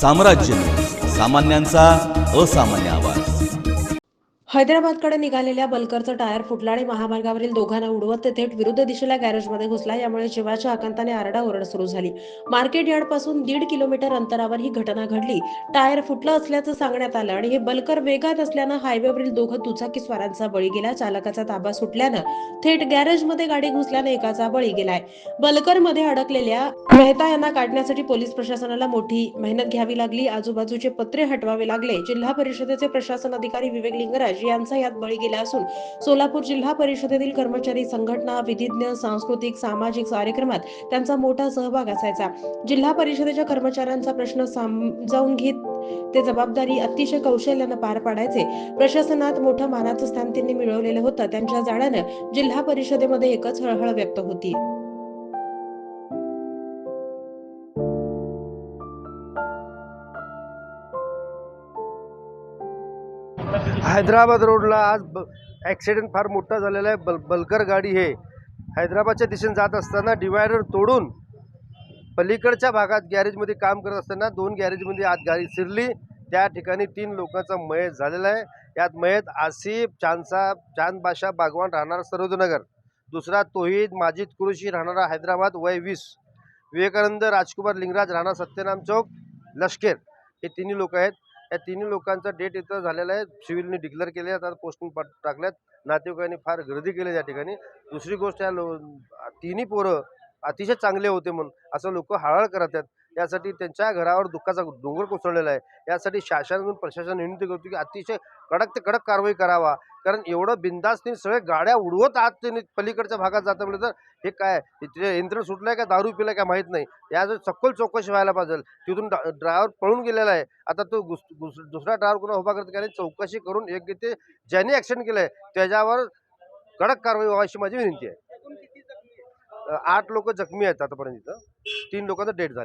साम्राज्य न्यूज, सामान्यांचा असामान्य आवाज। हैदराबादकडे निघालेल्या बलकरचं टायर फुटलं आणि महामार्गावरील दोघांना उडवत ते थेट विरुद्ध दिशेला गॅरेजमध्ये घुसला। यामुळे जीवाच्या आकांताने आरडाओरड सुरू झाली। मार्केट यार्डपासून 1.5 किलोमीटर अंतरावर ही घटना घडली। टायर फुटलं असल्याचं सांगण्यात आलं आणि हे बलकर वेगात असल्यानं हायवेवरील दोघं दुचाकीस्वारांचा बळी गेला। चालकाचा ताबा सुटल्यानं थेट गॅरेजमध्ये गाडी घुसल्याने एकाचा बळी गेलाय। बलकरमध्ये अडकलेल्या मेहता यांना काढण्यासाठी पोलीस प्रशासनाला मोठी मेहनत घ्यावी लागली। आजूबाजूचे पत्रे हटवावे लागले। जिल्हा परिषदेचे प्रशासन अधिकारी विवेक लिंगराज यांचा यात बळी गेला असून सोलापूर जिल्हा परिषदेतील कर्मचारी संघटना, विधिज्ञ, सांस्कृतिक, सामाजिक कार्यक्रमात त्यांचा मोठा सहभाग असायचा। जिल्हा परिषदेच्या कर्मचाऱ्यांचा प्रश्न समजावून घेत ते जबाबदारी अतिशय कौशल्याने पार पाडायचे। प्रशासनात मोठं मानाचं स्थान त्यांनी मिळवलेलं होतं। त्यांच्या जाण्यानं जिल्हा परिषदेमध्ये एकच हळहळ व्यक्त होती। हैदराबाद रोडला आज ॲक्सिडेंट फार मोठा झालेला आहे। बलकर गाडी हे हैदराबादच्या दिशेने जात असताना डिवायडर तोडून पलीकडच्या भागात गॅरेजमध्ये काम करत असताना 2 गॅरेजमध्ये आत गाडी शिरली। त्या ठिकाणी 3 लोकांचा मयत झालेला आहे। यात मयत आसिफ चांद बाशा बागवान राहणारा सरोदनगर, दुसरा तोहीद माजिद कुरेशी राहणारा हैदराबाद वय 20, विवेकानंद राजकुमार लिंगराज राहणार सत्यनाम चौक लष्कर, हे 3 लोक आहेत। या 3 लोकांचा डेट इथं झालेला आहे। सिव्हिलने डिक्लेअर केले, आता पोस्टिंग टाकल्यात। नातेवाईकांनी फार गर्दी केली त्या ठिकाणी। दुसरी गोष्ट, या 3 पोरं अतिशय चांगले होते म्हणून असं लोक हळहळ करत आहेत। यासाठी त्यांच्या घरावर दुःखाचा डोंगर कोसळलेला आहे। यासाठी शासनाकडून प्रशासन विनंती करतो की अतिशय कडक ते कडक कारवाई करावा, कारण एवढं बिंदास सगळे गाड्या उडवत आत त्यांनी पलीकडच्या भागात जातं म्हणजे तर हे काय तिथे यंत्र सुटलंय का दारू पिलाय का माहीत नाही। याचं सखोल चौकशी व्हायला पाहिजे। तिथून ड्रायव्हर पळून गेलेला आहे। आता तो दुसरा ड्रायव्हर कुणा उभा करत काय चौकशी करून योग्य ते ज्यांनी ॲक्सिडेंट केलंय त्याच्यावर कडक कारवाई व्हावी अशी माझी विनंती आहे। 8 लोक जखमी आहेत आतापर्यंत, 3 लोकांचा डेथ झाला।